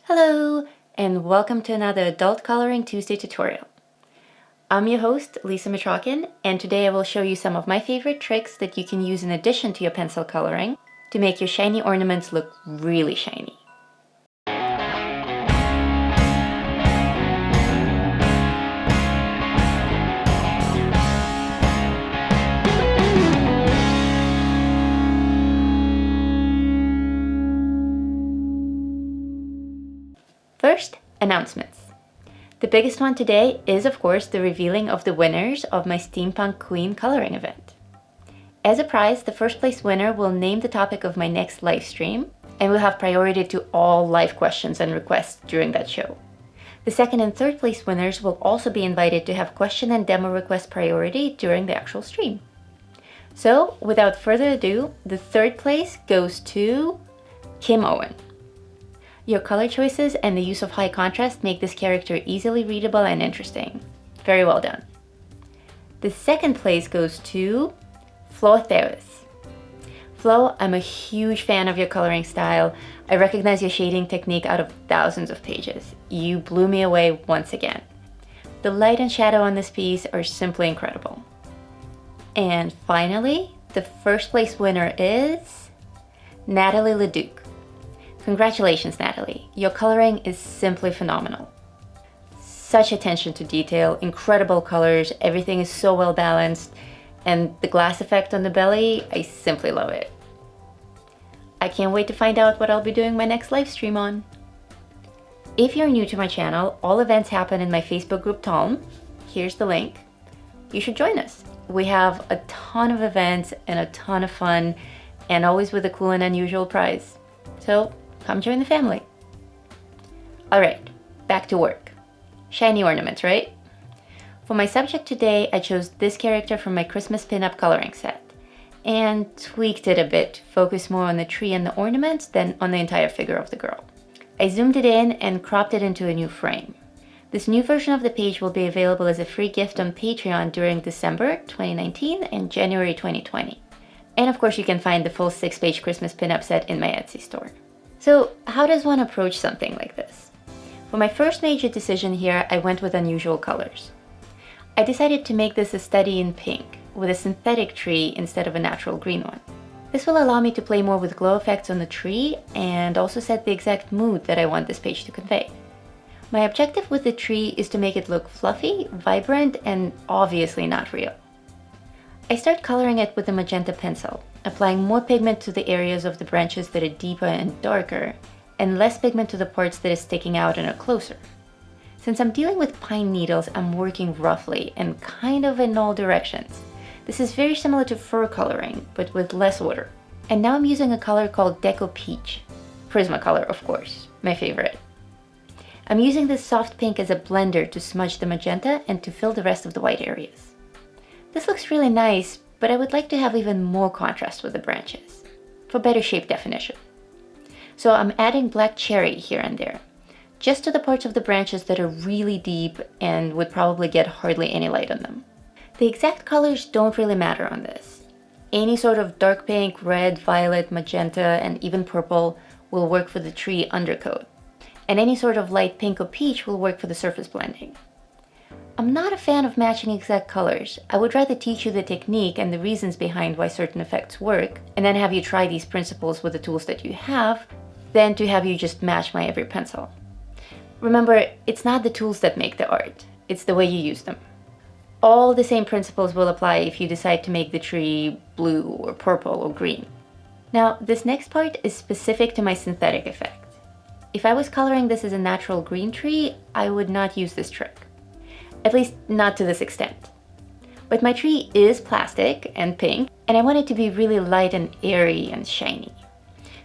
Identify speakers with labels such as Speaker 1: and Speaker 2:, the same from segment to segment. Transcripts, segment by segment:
Speaker 1: Hello, and welcome to another Adult Coloring Tuesday tutorial. I'm your host, Lisa Mitrokin, and today I will show you some of my favorite tricks that you can use in addition to your pencil coloring to make your shiny ornaments look really shiny. First, announcements. The biggest one today is, of course, the revealing of the winners of my Steampunk Queen coloring event. As a prize, the first place winner will name the topic of my next live stream, and will have priority to all live questions and requests during that show. The second and third place winners will also be invited to have question and demo request priority during the actual stream. So, without further ado, the third place goes to Kim Owen. Your color choices and the use of high contrast make this character easily readable and interesting. Very well done. The second place goes to Flo Theris. Flo, I'm a huge fan of your coloring style. I recognize your shading technique out of thousands of pages. You blew me away once again. The light and shadow on this piece are simply incredible. And finally, the first place winner is Natalie Leduc. Congratulations, Natalie. Your coloring is simply phenomenal. Such attention to detail, incredible colors, everything is so well balanced, and the glass effect on the belly, I simply love it. I can't wait to find out what I'll be doing my next live stream on. If you're new to my channel, all events happen in my Facebook group Talm. Here's the link. You should join us. We have a ton of events and a ton of fun, and always with a cool and unusual prize. So come join the family. All right, back to work. Shiny ornaments, right? For my subject today, I chose this character from my Christmas pinup coloring set and tweaked it a bit to focus more on the tree and the ornaments than on the entire figure of the girl. I zoomed it in and cropped it into a new frame. This new version of the page will be available as a free gift on Patreon during December 2019 and January 2020. And of course, you can find the full 6-page Christmas pinup set in my Etsy store. So how does one approach something like this? For my first major decision here, I went with unusual colors. I decided to make this a study in pink, with a synthetic tree instead of a natural green one. This will allow me to play more with glow effects on the tree and also set the exact mood that I want this page to convey. My objective with the tree is to make it look fluffy, vibrant, and obviously not real. I start coloring it with a magenta pencil, applying more pigment to the areas of the branches that are deeper and darker, and less pigment to the parts that are sticking out and are closer. Since I'm dealing with pine needles, I'm working roughly and kind of in all directions. This is very similar to fur coloring, but with less water. And now I'm using a color called Deco Peach. Prismacolor, of course, my favorite. I'm using this soft pink as a blender to smudge the magenta and to fill the rest of the white areas. This looks really nice, but I would like to have even more contrast with the branches, for better shape definition. So I'm adding black cherry here and there, just to the parts of the branches that are really deep and would probably get hardly any light on them. The exact colors don't really matter on this. Any sort of dark pink, red, violet, magenta, and even purple will work for the tree undercoat, and any sort of light pink or peach will work for the surface blending. I'm not a fan of matching exact colors. I would rather teach you the technique and the reasons behind why certain effects work, and then have you try these principles with the tools that you have, than to have you just match my every pencil. Remember, it's not the tools that make the art, it's the way you use them. All the same principles will apply if you decide to make the tree blue or purple or green. Now, this next part is specific to my synthetic effect. If I was coloring this as a natural green tree, I would not use this trick. At least not to this extent. But my tree is plastic and pink, and I want it to be really light and airy and shiny.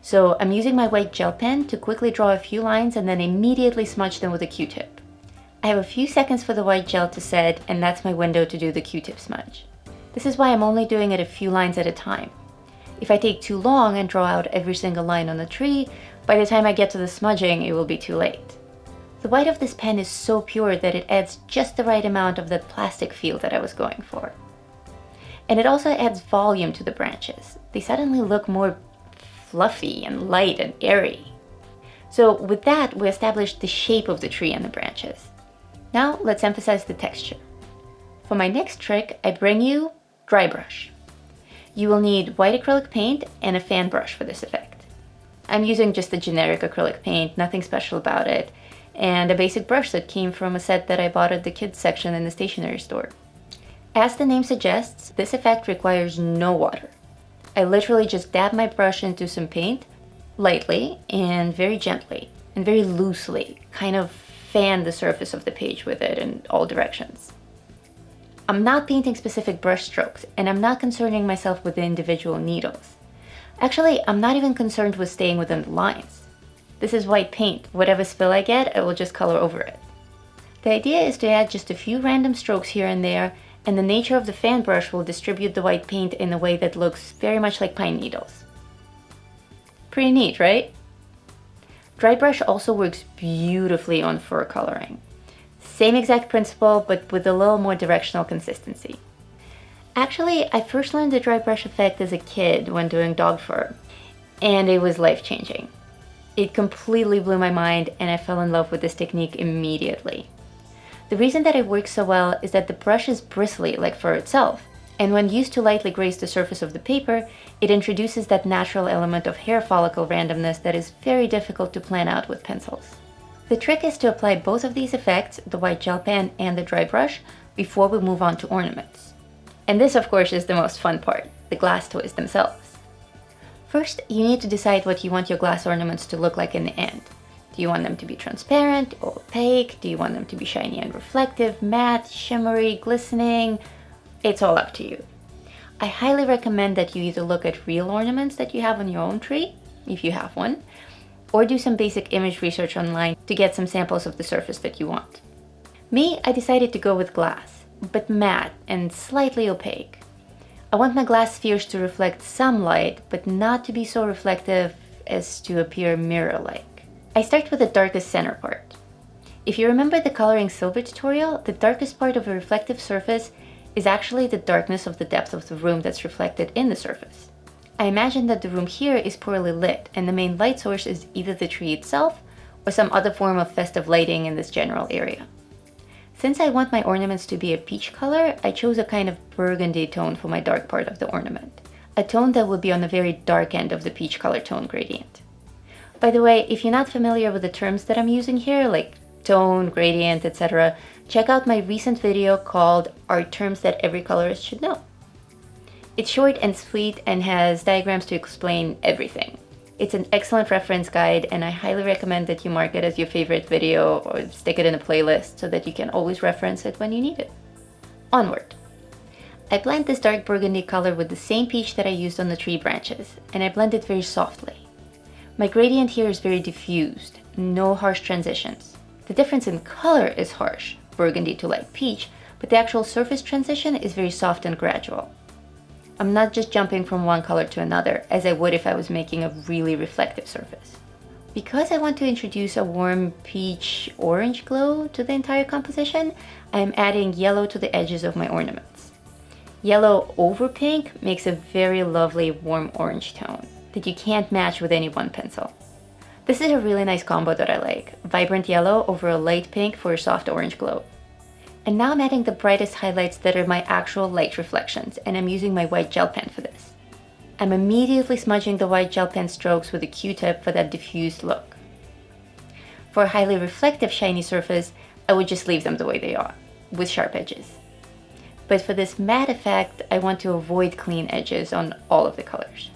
Speaker 1: So I'm using my white gel pen to quickly draw a few lines and then immediately smudge them with a Q-tip. I have a few seconds for the white gel to set, and that's my window to do the Q-tip smudge. This is why I'm only doing it a few lines at a time. If I take too long and draw out every single line on the tree, by the time I get to the smudging, it will be too late. The white of this pen is so pure that it adds just the right amount of that plastic feel that I was going for. And it also adds volume to the branches. They suddenly look more fluffy and light and airy. So with that, we established the shape of the tree and the branches. Now let's emphasize the texture. For my next trick, I bring you dry brush. You will need white acrylic paint and a fan brush for this effect. I'm using just a generic acrylic paint, nothing special about it, and a basic brush that came from a set that I bought at the kids section in the stationery store. As the name suggests, this effect requires no water. I literally just dab my brush into some paint, lightly and very gently and very loosely, kind of fan the surface of the page with it in all directions. I'm not painting specific brush strokes, and I'm not concerning myself with the individual needles. Actually, I'm not even concerned with staying within the lines. This is white paint. Whatever spill I get, I will just color over it. The idea is to add just a few random strokes here and there, and the nature of the fan brush will distribute the white paint in a way that looks very much like pine needles. Pretty neat, right? Dry brush also works beautifully on fur coloring. Same exact principle, but with a little more directional consistency. Actually, I first learned the dry brush effect as a kid when doing dog fur, and it was life-changing. It completely blew my mind, and I fell in love with this technique immediately. The reason that it works so well is that the brush is bristly like fur itself, and when used to lightly graze the surface of the paper, it introduces that natural element of hair follicle randomness that is very difficult to plan out with pencils. The trick is to apply both of these effects, the white gel pen and the dry brush, before we move on to ornaments. And this, of course, is the most fun part, the glass toys themselves. First, you need to decide what you want your glass ornaments to look like in the end. Do you want them to be transparent or opaque? Do you want them to be shiny and reflective, matte, shimmery, glistening? It's all up to you. I highly recommend that you either look at real ornaments that you have on your own tree, if you have one, or do some basic image research online to get some samples of the surface that you want. Me, I decided to go with glass, but matte and slightly opaque. I want my glass spheres to reflect some light, but not to be so reflective as to appear mirror-like. I start with the darkest center part. If you remember the coloring silver tutorial, the darkest part of a reflective surface is actually the darkness of the depth of the room that's reflected in the surface. I imagine that the room here is poorly lit, and the main light source is either the tree itself or some other form of festive lighting in this general area. Since I want my ornaments to be a peach color, I chose a kind of burgundy tone for my dark part of the ornament, a tone that would be on the very dark end of the peach color tone gradient. By the way, if you're not familiar with the terms that I'm using here, like tone, gradient, etc., check out my recent video called Are Terms That Every Colorist Should Know. It's short and sweet and has diagrams to explain everything. It's an excellent reference guide, and I highly recommend that you mark it as your favorite video or stick it in a playlist so that you can always reference it when you need it. Onward. I blend this dark burgundy color with the same peach that I used on the tree branches, and I blend it very softly. My gradient here is very diffused, no harsh transitions. The difference in color is harsh, burgundy to light peach, but the actual surface transition is very soft and gradual. I'm not just jumping from one color to another, as I would if I was making a really reflective surface. Because I want to introduce a warm peach-orange glow to the entire composition, I'm adding yellow to the edges of my ornaments. Yellow over pink makes a very lovely warm orange tone that you can't match with any one pencil. This is a really nice combo that I like, vibrant yellow over a light pink for a soft orange glow. And now I'm adding the brightest highlights that are my actual light reflections, and I'm using my white gel pen for this. I'm immediately smudging the white gel pen strokes with a Q-tip for that diffused look. For a highly reflective shiny surface, I would just leave them the way they are, with sharp edges. But for this matte effect, I want to avoid clean edges on all of the colors.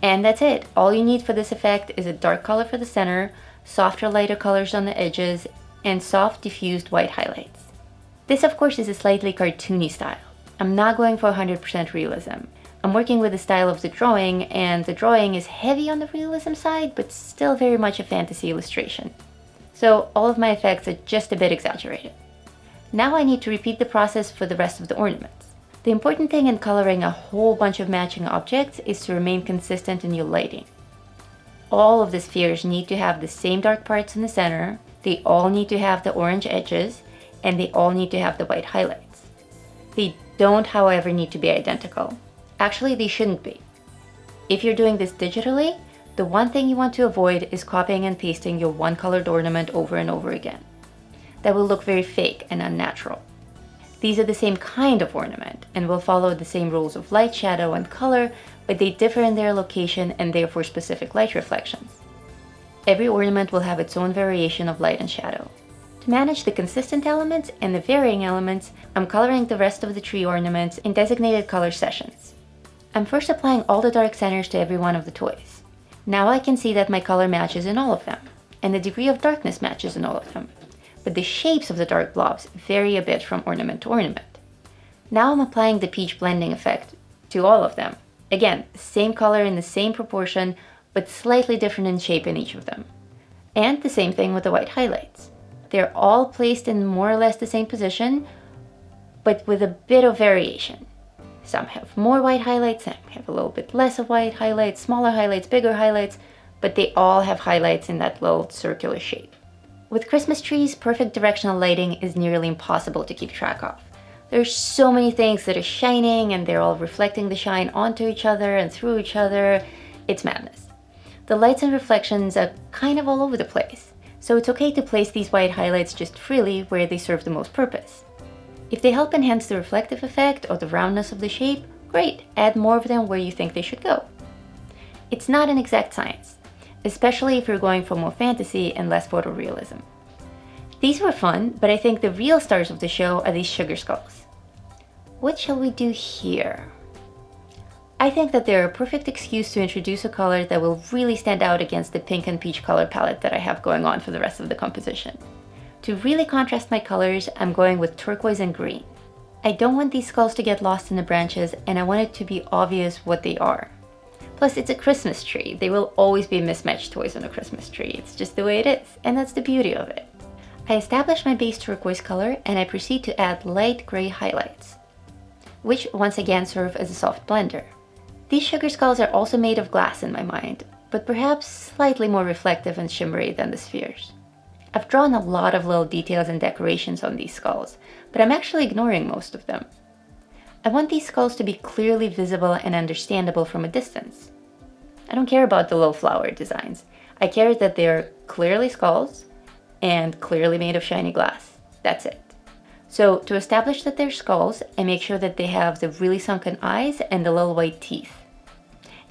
Speaker 1: And that's it. All you need for this effect is a dark color for the center, softer lighter colors on the edges, and soft diffused white highlights. This, of course, is a slightly cartoony style. I'm not going for 100% realism. I'm working with the style of the drawing, and the drawing is heavy on the realism side, but still very much a fantasy illustration. So all of my effects are just a bit exaggerated. Now I need to repeat the process for the rest of the ornaments. The important thing in coloring a whole bunch of matching objects is to remain consistent in your lighting. All of the spheres need to have the same dark parts in the center, they all need to have the orange edges, and they all need to have the white highlights. They don't, however, need to be identical. Actually, they shouldn't be. If you're doing this digitally, The one thing you want to avoid is copying and pasting your one-colored ornament over and over again. That will look very fake and unnatural. These are the same kind of ornament and will follow the same rules of light, shadow, and color, but they differ in their location and therefore specific light reflections. Every ornament will have its own variation of light and shadow. To manage the consistent elements and the varying elements, I'm coloring the rest of the tree ornaments in designated color sessions. I'm first applying all the dark centers to every one of the toys. Now I can see that my color matches in all of them, and the degree of darkness matches in all of them. But the shapes of the dark blobs vary a bit from ornament to ornament. Now I'm applying the peach blending effect to all of them. Again, same color in the same proportion, but slightly different in shape in each of them. And the same thing with the white highlights. They're all placed in more or less the same position, but with a bit of variation. Some have more white highlights, some have a little bit less of white highlights, smaller highlights, bigger highlights, but they all have highlights in that little circular shape. With Christmas trees, perfect directional lighting is nearly impossible to keep track of. There's so many things that are shining and they're all reflecting the shine onto each other and through each other. It's madness. The lights and reflections are kind of all over the place, so it's okay to place these white highlights just freely where they serve the most purpose. If they help enhance the reflective effect or the roundness of the shape, great, add more of them where you think they should go. It's not an exact science, especially if you're going for more fantasy and less photorealism. These were fun, but I think the real stars of the show are these sugar skulls. What shall we do here? I think that they're a perfect excuse to introduce a color that will really stand out against the pink and peach color palette that I have going on for the rest of the composition. To really contrast my colors, I'm going with turquoise and green. I don't want these skulls to get lost in the branches, and I want it to be obvious what they are. Plus, it's a Christmas tree. They will always be mismatched toys on a Christmas tree. It's just the way it is, and that's the beauty of it. I establish my base turquoise color, and I proceed to add light gray highlights, which once again serve as a soft blender. These sugar skulls are also made of glass in my mind, but perhaps slightly more reflective and shimmery than the spheres. I've drawn a lot of little details and decorations on these skulls, but I'm actually ignoring most of them. I want these skulls to be clearly visible and understandable from a distance. I don't care about the little flower designs. I care that they're clearly skulls and clearly made of shiny glass. That's it. So to establish that they're skulls, I make sure that they have the really sunken eyes and the little white teeth.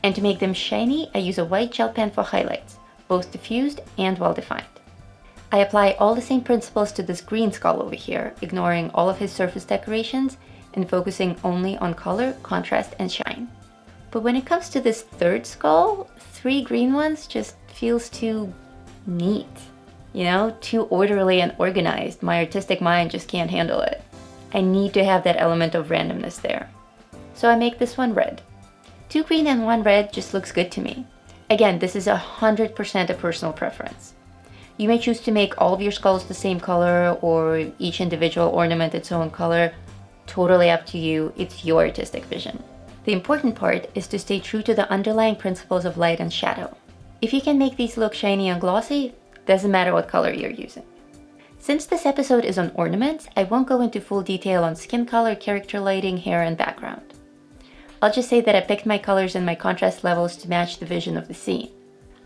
Speaker 1: And to make them shiny, I use a white gel pen for highlights, both diffused and well-defined. I apply all the same principles to this green skull over here, ignoring all of his surface decorations and focusing only on color, contrast, and shine. But when it comes to this third skull, 3 green ones just feels too neat. You know, too orderly and organized. My artistic mind just can't handle it. I need to have that element of randomness there. So I make this one red. 2 green and 1 red just looks good to me. Again, this is 100% a personal preference. You may choose to make all of your skulls the same color or each individual ornament its own color. Totally up to you, it's your artistic vision. The important part is to stay true to the underlying principles of light and shadow. If you can make these look shiny and glossy, doesn't matter what color you're using. Since this episode is on ornaments, I won't go into full detail on skin color, character lighting, hair, and background. I'll just say that I picked my colors and my contrast levels to match the vision of the scene.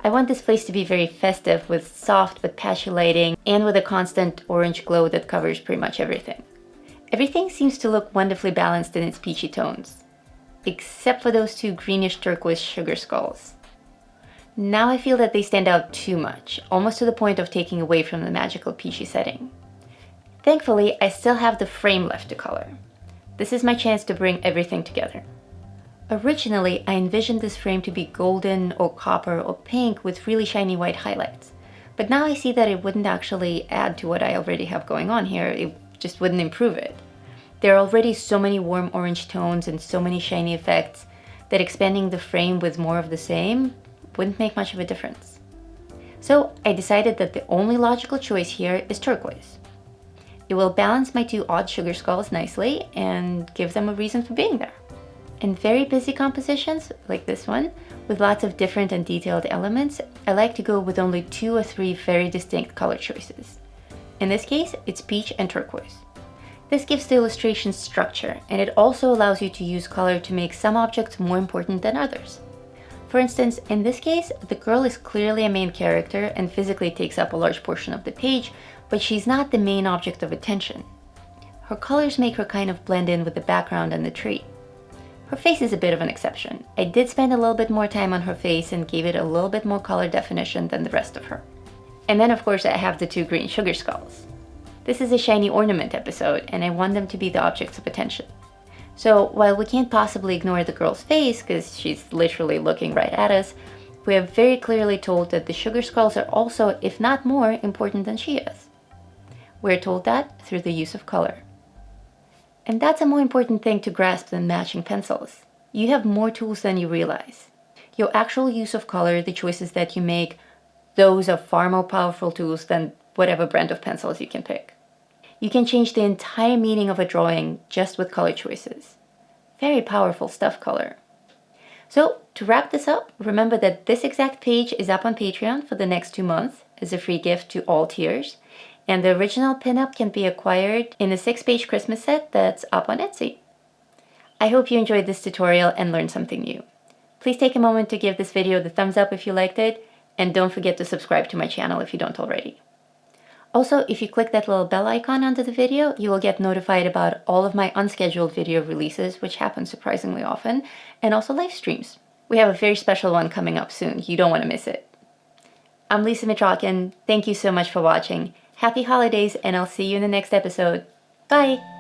Speaker 1: I want this place to be very festive with soft but patchy lighting and with a constant orange glow that covers pretty much everything. Everything seems to look wonderfully balanced in its peachy tones, except for those 2 greenish turquoise sugar skulls. Now I feel that they stand out too much, almost to the point of taking away from the magical peachy setting. Thankfully, I still have the frame left to color. This is my chance to bring everything together. Originally, I envisioned this frame to be golden or copper or pink with really shiny white highlights. But now I see that it wouldn't actually add to what I already have going on here, it just wouldn't improve it. There are already so many warm orange tones and so many shiny effects that expanding the frame with more of the same wouldn't make much of a difference. So I decided that the only logical choice here is turquoise. It will balance my 2 odd sugar skulls nicely and give them a reason for being there. In very busy compositions, like this one, with lots of different and detailed elements, I like to go with only 2 or 3 very distinct color choices. In this case, it's peach and turquoise. This gives the illustration structure, and it also allows you to use color to make some objects more important than others. For instance, in this case, the girl is clearly a main character and physically takes up a large portion of the page, but she's not the main object of attention. Her colors make her kind of blend in with the background and the tree. Her face is a bit of an exception. I did spend a little bit more time on her face and gave it a little bit more color definition than the rest of her. And then of course I have the two green sugar skulls. This is a shiny ornament episode, and I want them to be the objects of attention. So while we can't possibly ignore the girl's face, because she's literally looking right at us, we are very clearly told that the sugar skulls are also, if not more, important than she is. We're told that through the use of color. And that's a more important thing to grasp than matching pencils. You have more tools than you realize. Your actual use of color, the choices that you make, those are far more powerful tools than whatever brand of pencils you can pick. You can change the entire meaning of a drawing just with color choices. Very powerful stuff, color. So to wrap this up, remember that this exact page is up on Patreon for the next 2 months as a free gift to all tiers, and the original pinup can be acquired in a 6-page Christmas set that's up on Etsy. I hope you enjoyed this tutorial and learned something new. Please take a moment to give this video the thumbs up if you liked it, and don't forget to subscribe to my channel if you don't already. Also, if you click that little bell icon under the video, you will get notified about all of my unscheduled video releases, which happen surprisingly often, and also live streams. We have a very special one coming up soon. You don't want to miss it. I'm Lisa Mitrokhin. Thank you so much for watching. Happy holidays, and I'll see you in the next episode. Bye!